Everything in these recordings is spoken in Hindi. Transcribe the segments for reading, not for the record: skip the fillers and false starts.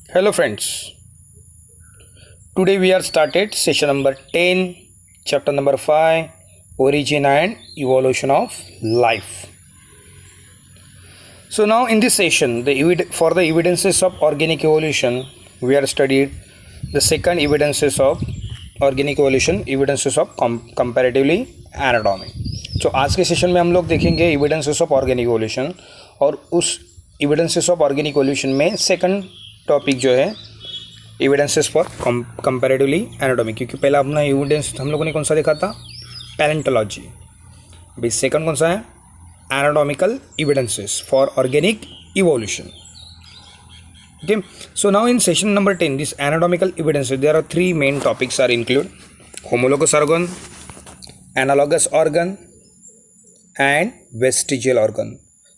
Hello friends. Today we are started session number 10, chapter number 5, origin and evolution of life. So now in this session, for the evidences of organic evolution, we are studied the second evidences of organic evolution, evidences of comparatively anatomy. तो आज के सेशन में हम लोग देखेंगे एविडेंसेस ऑफ ऑर्गेनिक इवोल्यूशन और उस एविडेंसेस ऑफ ऑर्गेनिक इवोल्यूशन में सेकंड टॉपिक जो है एविडेंसेस फॉर कंपैरेटिवली एनाटॉमी, क्योंकि पहला अपना एविडेंस हम लोगों ने कौन सा देखा था, पैलेंटोलॉजी। अभी सेकंड कौन सा है, anatomical evidences for organic evolution. Okay, so now in session number 10, this anatomical evidences, there are three main topics are included: homologous organ, analogous organ, and vestigial organ.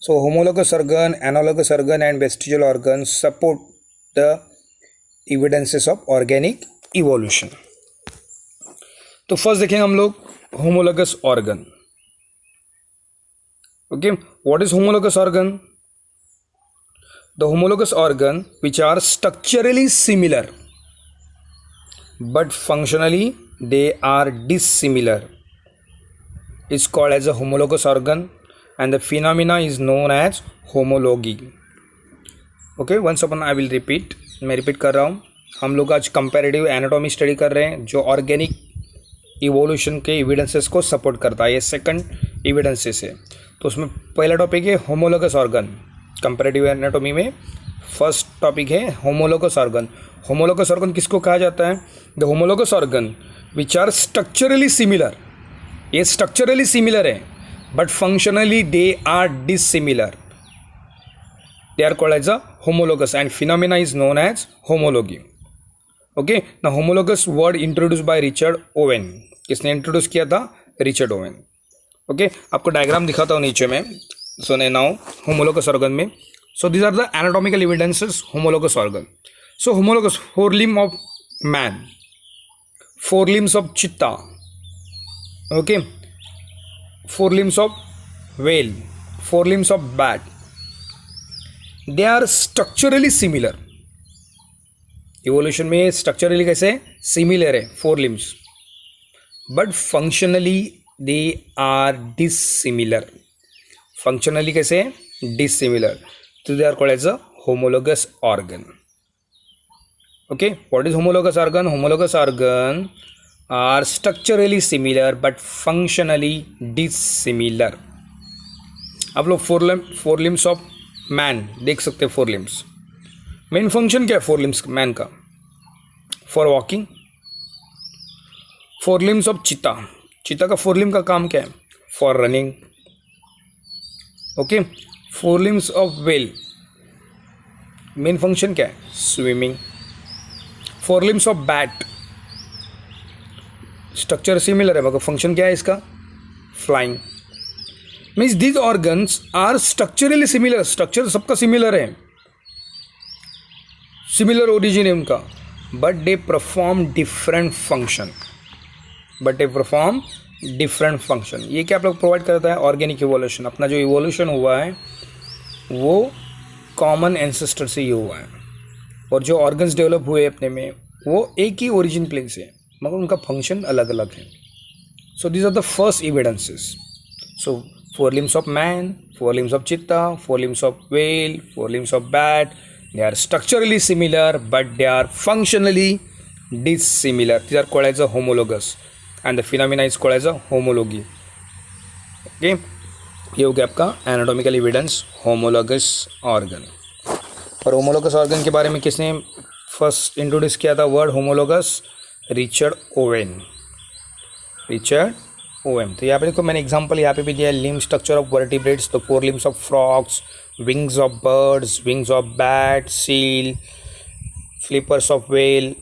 So homologous organ, analogous organ, and vestigial organ support the evidences of organic evolution. तो फर्स्ट देखेंगे हम लोग homologous organ. Okay, what is homologous organ? The homologous organ which are structurally similar but functionally they are dissimilar is called as a homologous organ, and the phenomena is known as homology. Okay, once upon I will repeat, मैं रिपीट कर रहा हूँ। हम लोग आज कंपैरेटिव एनाटॉमी स्टडी कर रहे हैं जो ऑर्गेनिक इवोल्यूशन के एविडेंसेस को सपोर्ट करता है। ये सेकंड एविडेंसेस है। तो उसमें पहला टॉपिक है होमोलोगस ऑर्गन। कंपैरेटिव एनाटॉमी में फर्स्ट टॉपिक है होमोलोगस ऑर्गन। होमोलोगस ऑर्गन किसको कहा जाता है? The homologous organ which are structurally similar. ये स्ट्रक्चरली सिमिलर है but functionally they are dissimilar. They are called as a homologous and phenomena is known as homology. Okay, ना homologous word introduce by Richard Owen. किसने इंट्रोड्यूस किया था? Richard Owen. ओके, आपको डायग्राम दिखाता हूँ नीचे में। So now homologous organ में, so these are the anatomical evidences homologous organ. So homologous, forelimb of man, forelimbs of cheetah, okay, forelimbs of whale, forelimbs of bat, they are structurally similar. evolution में structurally कैसे similar है forelimbs, but functionally they are dissimilar. Functionally कैसे डिसिमिलर, तो they are called as a homologous organ. Okay, what is homologous organ? Homologous organ are structurally similar but functionally dissimilar. आप लोग फोर लिम्स ऑफ मैन देख सकते हैं। फोर लिम्स मेन फंक्शन क्या है फोर लिम्स मैन का? For walking. Four limbs of cheetah, cheetah का फोर लिम का काम क्या है? For running. Okay, four limbs of whale main function क्या है? Swimming. Four limbs of bat structure similar है मगर फंक्शन क्या है इसका? Flying. Means these organs are structurally similar, structure सबका सिमिलर है, सिमिलर ओरिजिन है उनका, but they perform different function. Different function ये क्या आप लोग प्रोवाइड करता है? Organic evolution. अपना जो इवोल्यूशन हुआ है वो कॉमन एंसेस्टर से ही हुआ है, और जो ऑर्गन्स डेवलप हुए अपने में वो एक ही ओरिजिन प्लेन से, मगर उनका फंक्शन अलग अलग है. So these are the first evidences. So four limbs of man, four limbs of cheetah, four limbs of whale, four limbs of bat, they are structurally similar but they are functionally dissimilar. These are called as a homologous and the phenomena is called as a homology. Okay, ये हो गया आपका एनाटॉमिकल एविडेंस होमोलोगस ऑर्गन. और होमोलोगस ऑर्गन के बारे में किसने फर्स्ट इंट्रोड्यूस किया था word homologous? Richard Owen. Richard Owen. तो यहाँ पे देखो मैंने एग्जांपल यहाँ पे भी दिया है. लिम्ब स्ट्रक्चर ऑफ वर्टिब्रेट्स, तो four limbs of frogs, wings of birds, wings of bat, seal, flippers of whale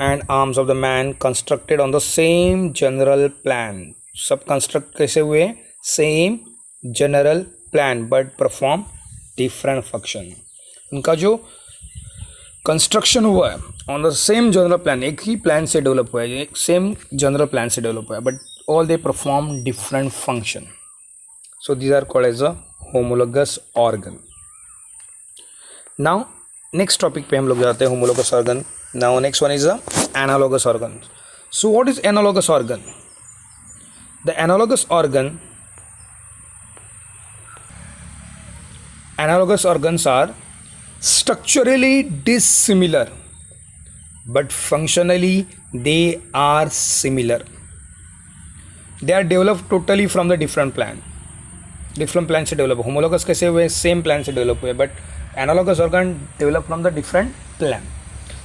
and arms of the man constructed on the same general plan. सब कंस्ट्रक्ट कैसे हुए? Same general plan but perform different function. उनका जो कंस्ट्रक्शन हुआ है on the same general plan, एक ही प्लान से डेवलप हुआ है, एक सेम जनरल प्लान से डेवलप हुआ है, but all they perform different function. So these are called as a homologous organ. Now next topic पे हम लोग जाते हैं, homologous organ. Now next one is the analogous organ. So what is analogous organ? The analogous organs are structurally dissimilar but functionally they are similar. They are developed totally from the different plant से डेवलप. होमोलोगस कैसे हुए? सेम प्लान से डेवलप हुए, but analogous organ develop from the different plan.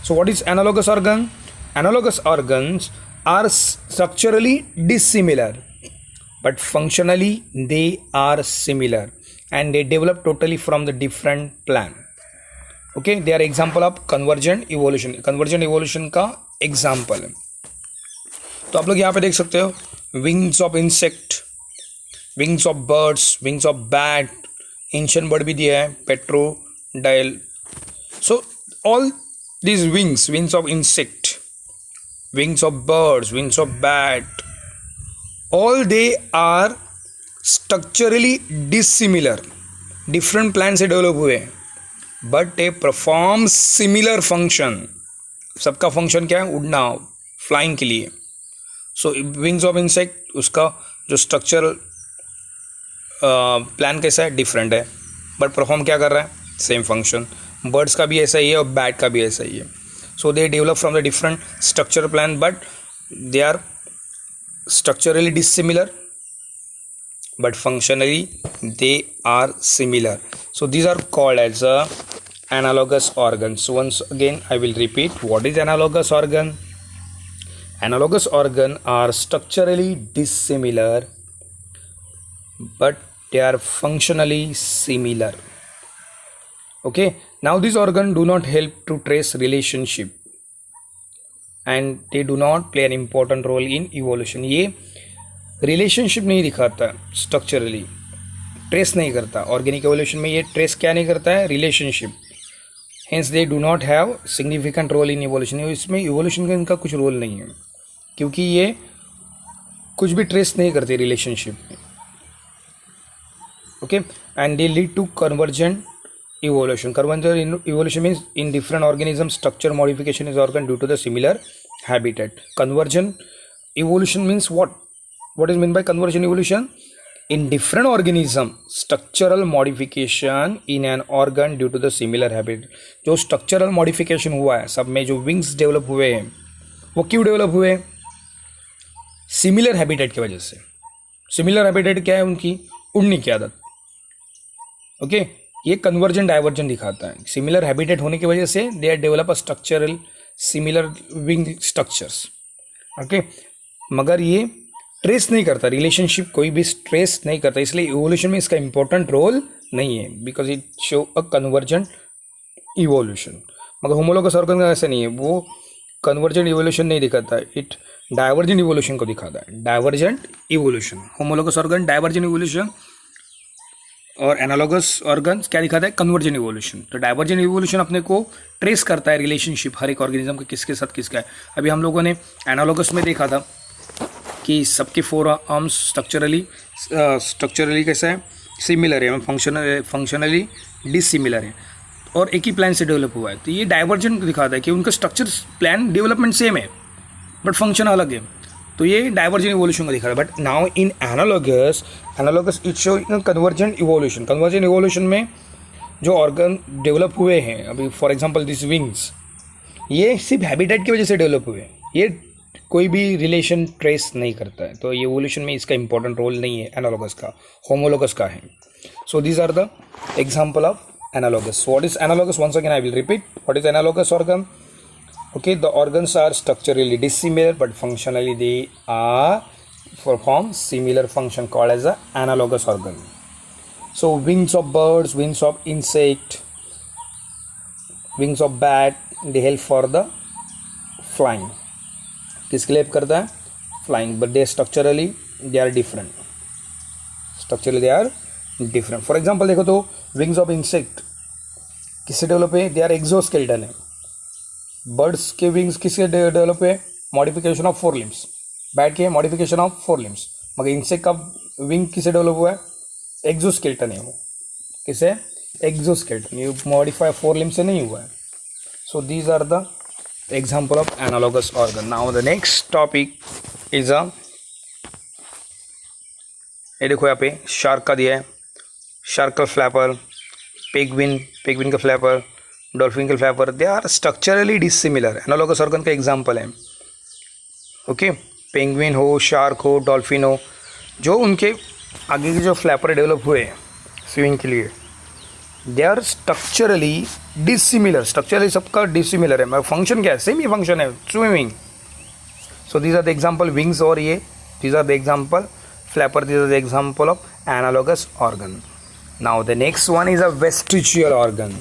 So what is analogous organ? Analogous organs are structurally dissimilar but functionally they are similar and they develop totally from the different plant. Okay, they are example of convergent evolution. convergent evolution का example है. तो आप लोग यहाँ पे देख सकते हो wings of insect, wings of birds, wings of bat, ancient bird भी दिया है, petrodile. So all these wings of insect, wings of birds, wings of bat, all they are structurally dissimilar. different plants से डेवलप हुए but they perform similar function. सबका फंक्शन क्या है? उड़ना, फ्लाइंग के लिए. सो विंग्स ऑफ इंसेक्ट, उसका जो स्ट्रक्चरल प्लान कैसा है? डिफरेंट है, बट परफॉर्म क्या कर रहा है? Same function. बर्ड्स का भी ऐसा ही है और बैट का भी ऐसा ही है. So they develop from the different structural plan but they are structurally dissimilar but functionally they are similar. So these are called as analogous organs. So once again I will repeat, what is analogous organ? Analogous organ are structurally dissimilar but they are functionally similar. Okay, now these organs do not help to trace relationship and they do not play an important role in evolution. ये रिलेशनशिप नहीं दिखाता, स्ट्रक्चरली ट्रेस नहीं करता. ऑर्गेनिक एवोल्यूशन में ये ट्रेस क्या नहीं करता है? Relationship. Hence they do not have significant role in evolution. इसमें इवोल्यूशन का इनका कुछ रोल नहीं है क्योंकि ये कुछ भी ट्रेस नहीं करते रिलेशनशिप में. Okay, and they lead to convergent evolution. Convergent evolution means in different organisms structure modification is occurred due to the similar habitat. Convergent evolution means what? What is meant by convergent evolution? In different organism structural modification in an organ due to the similar habitat. जो structural modification हुआ है सब में, जो wings develop हुए हैं वो क्यों develop हुए? Similar habitat की वजह से. Similar habitat क्या है? उनकी उड़ने की आदत. ओके, ये कन्वर्जेंट डाइवर्जेंट दिखाता है. सिमिलर हैबिटेट होने की वजह से they are develop a structural similar wing structures. Okay, मगर ये ट्रेस नहीं करता रिलेशनशिप, कोई भी ट्रेस नहीं करता, इसलिए इवोल्यूशन में इसका इंपॉर्टेंट रोल नहीं है because it show a convergent evolution. मगर होमोलोगस ऑर्गन का ऐसा नहीं है, वो कन्वर्जेंट इवोल्यूशन नहीं दिखाता है, इट डाइवर्जेंट इवोल्यूशन को दिखाता है. Divergent evolution. Homologous organ divergent evolution और एनालॉगस ऑर्गन्स क्या दिखाता है? Convergent evolution. तो डाइवर्जेंट इवोल्यूशन अपने को ट्रेस करता है रिलेशनशिप हर एक ऑर्गेनिज्म का किसके साथ किसका है. अभी हम लोगों ने एनालॉगस में देखा था कि सबके 4 आर्म्स स्ट्रक्चरली कैसा है? सिमिलर है, फंक्शनली डिसिमिलर है और एक ही प्लान से डेवलप हुआ है. तो ये डाइवर्जेंट दिखाता है कि उनका स्ट्रक्चर प्लान डेवलपमेंट सेम है बट फंक्शन अलग है. तो ये डाइवर्जेंट इवोल्यूशन को दिखा रहा है. But now in analogous it show in convergent evolution. Convergent evolution में जो ऑर्गन डेवलप हुए हैं, अभी फॉर एग्जांपल दिस विंग्स, ये सिर्फ हैबिटेट की वजह से डेवलप हुए, ये कोई भी रिलेशन ट्रेस नहीं करता है. तो ये इवोल्यूशन में इसका इंपॉर्टेंट रोल नहीं है एनालॉगस का, होमोलोगस का है. So these are the example of analogous. What is analogous? Once again I will repeat, what is analogous organ? Okay, the organs are structurally dissimilar but functionally they are perform similar function called as a analogous organ. So wings of birds, wings of insect, wings of bat, they help for the flying. किसके लिए help करता है? Flying, but they structurally they are different. Structurally they are different. For example देखो तो wings of insect किससे डेवलप है? They are exoskeleton है. बर्ड्स के विंग्स किससे डेवलप हुए? Modification of 4 limbs. बैट के मॉडिफिकेशन ऑफ 4 लिम्स. मगर इंसेक्ट का विंग किससे डेवलप हुआ है? एक्सोस्केलेटन है वो. किससे? एक्सोस्केलेटन, ये मॉडिफाई फोर लिम्ब से नहीं हुआ है. So these are the example of analogous organ. Now the next topic is ये देखो यहाँ पे शार्क का दिया है, शार्क का फ्लैपर, पेंगुइन का फ्लैपर, डॉल्फिन का flapper, they are structurally dissimilar. Analogous organ का एग्जाम्पल है. ओके, पेंगुइन हो, शार्क हो, डॉल्फिन हो, जो उनके आगे के जो फ्लैपर डेवलप हुए स्विमिंग के लिए, they are structurally dissimilar. Structurally सबका डिसिमिलर है, मगर फंक्शन क्या है, सेम ही फंक्शन है, swimming. So these are the example wings, और ये these are the example flapper, these are the example of analogous organ. Now the next one is a vestigial organ.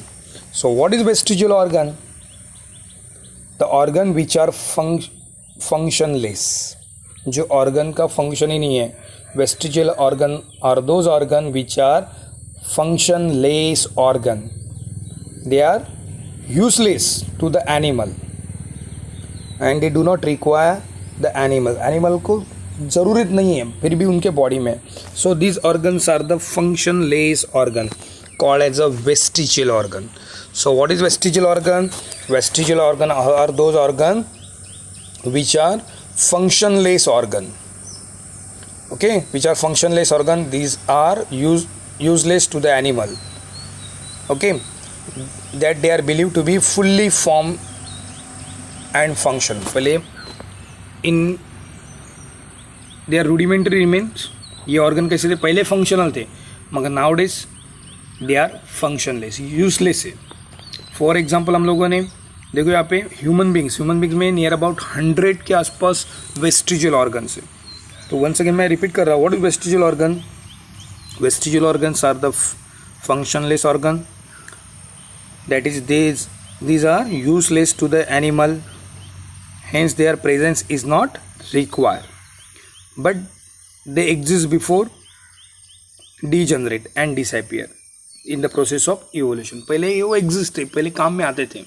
So what is vestigial organ? The organ which are functionless. जो organ का function ही नहीं है. Vestigial organ are those organ which are functionless organ. They are useless to the animal and they do not require the animal. Animal को ज़रूरत नहीं है फिर भी उनके बॉडी में. So this organs are the functionless organ called as a vestigial organ. So what is vestigial organ? Vestigial organ are those organ which are functionless organ. Okay, which are functionless organ, these are useless to the animal. Okay, that they are believed to be fully formed and function. पहले in their rudimentary remains, ये ऑर्गन कैसे थे, पहले फंक्शनल थे, मगर nowadays they are functionless, useless है. फॉर एग्जाम्पल हम लोगों ने देखो यहाँ पे ह्यूमन बींग्स में नियर अबाउट 100 के आसपास वेस्टिजियल ऑर्गन्स है. तो वंस अगेन मैं रिपीट कर रहा हूँ, what is vestigial organ? Vestigial organs are the functionless organ, that is these are useless to the animal, hence their presence is not required, but they exist before degenerate and disappear in the process of evolution. पहले वो exist थे, पहले काम में आते थे,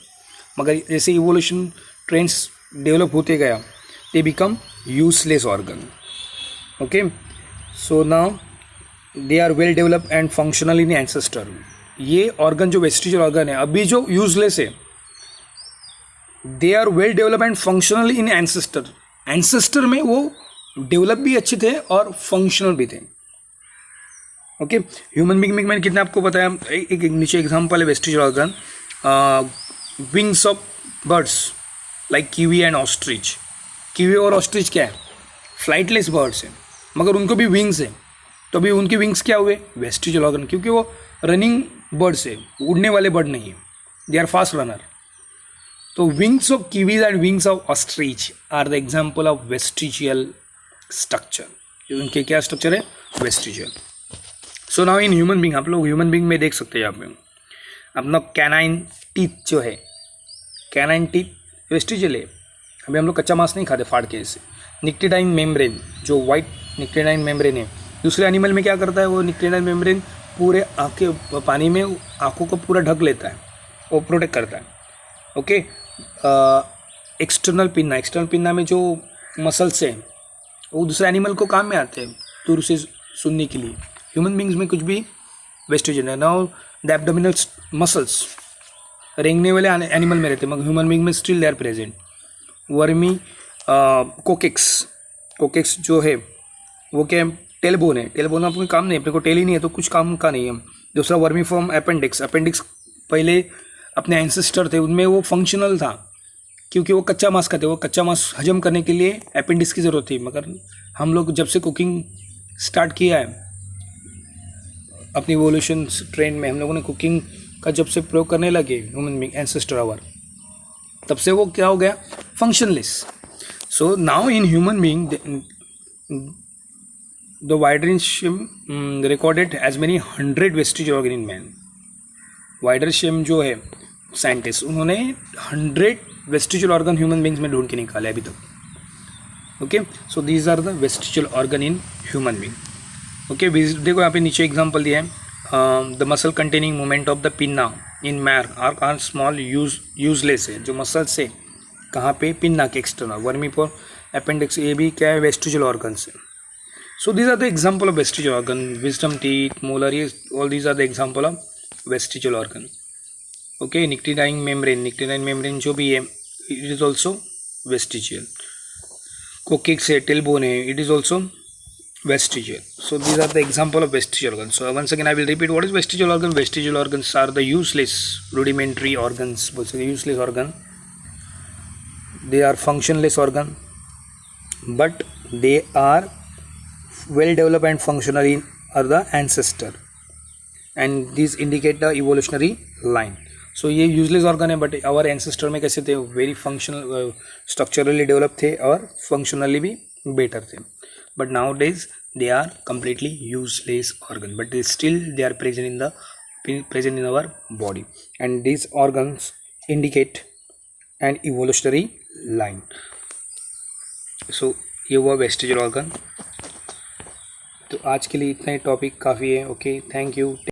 मगर जैसे evolution trends develop होते गया, they become useless organ. Okay, so now they are well developed and functional in ancestor. ये organ जो vestigial organ है, अभी जो useless है, they are well developed and functional in ancestor. ancestor में वो डेवलप भी अच्छे थे और फंक्शनल भी थे. ओके, ह्यूमन बीइंग में मैंने कितना आपको बताया, एक नीचे एग्जांपल है vestigial organ, wings of birds like kiwi and ostrich. Kiwi और ऑस्ट्रिच क्या है, फ्लाइटलेस बर्ड्स हैं, मगर उनको भी विंग्स हैं. तो अभी उनके विंग्स क्या हुए, वेस्टिजियल ऑर्गन, क्योंकि वो रनिंग बर्ड्स है, उड़ने वाले बर्ड नहीं है, दे आर फास्ट रनर. तो wings of kiwis and wings of ostrich are the example of vestigial structure. उनके क्या स्ट्रक्चर है, vestigial. So now in human being, आप लोग ह्यूमन बींग में देख सकते हैं यहाँ पे अपना कैनाइन टीथ जो है, कैनाइन टीथ वेस्टिजियल है. अभी हम लोग कच्चा मांस नहीं खाते फाड़ के. ऐसे निक्टेडाइन मेम्ब्रेन, जो वाइट निक्टेडाइन मेम्ब्रेन है, दूसरे एनिमल में क्या करता है, वो निक्टेडाइन मेम्ब्रेन पूरे आँखें पानी में आँखों को पूरा ढक लेता है, वो प्रोटेक्ट करता है. ओके, एक्सटर्नल पिन्ना में जो मसल्स हैं वो दूसरे एनिमल को काम में आते हैं दूर से सुनने के लिए. ह्यूमन बींग्स में कुछ भी वेस्टिजियल है. नाउ द एब्डोमिनल मसल्स रेंगने वाले एनिमल में रहते हैं, मगर ह्यूमन बींग में स्टिल दे आर प्रेजेंट. वर्मी कोकेक्स जो है वो क्या है, टेलबोन है. टेलबोन आपको काम नहीं है, अपने को टेल ही नहीं है तो कुछ काम का नहीं है. दूसरा वर्मी फॉर्म अपेंडिक्स पहले अपने एंसेस्टर थे, उनमें वो फंक्शनल था क्योंकि वो कच्चा मांस खाते, वो कच्चा मांस हजम करने के लिए अपेंडिक्स की ज़रूरत थी. मगर हम लोग जब से कुकिंग स्टार्ट किया है अपनी इवोल्यूशन ट्रेंड में, हम लोगों ने कुकिंग का जब से प्रयोग करने लगे ह्यूमन बीइंग एंसेस्टर आवर, तब से वो क्या हो गया, functionless. So now in human being the Wiedersheim recorded as many 100 vestigial organ in man. Wiedersheim जो है साइंटिस्ट, उन्होंने 100 वेस्टिजियल ऑर्गन ह्यूमन बींग्स में ढूंढ के निकाले अभी तक. Okay, so these are the vestigial organ in human being. Okay, देखो यहाँ पे नीचे एग्जांपल दिया है, the muscle containing movement of the pinna in man are small useless है. जो मसल्स है कहाँ पे, पिन्ना के एक्सटर्नल, वर्मीपोर अपेंडिक्स, ये भी क्या है, वेस्टिजियल ऑर्गन्स है. So these are the example of vestigial organ. Wisdom teeth, molar, ये all these are the example of vestigial organ. Okay, nictitating membrane जो भी है it is also vestigial. Coccyx है, टेलबोन है, it is also vestigial. So these are the example of vestigial organs. So once again I will repeat, what is vestigial organ? Vestigial organs are the useless rudimentary organs. Useless organ. They are functionless organ, but they are well developed and functionally are the ancestor, and these indicate the evolutionary line. So ये useless organ है, but our ancestor में कैसे थे? Very functional, structurally developed थे और functionally भी better थे. But nowadays they are completely useless organ, but they are present in our body, and these organs indicate an evolutionary line. So ये हुआ वेस्टिजियल ऑर्गन. तो आज के लिए इतना ही टॉपिक काफ़ी है. Okay, thank you.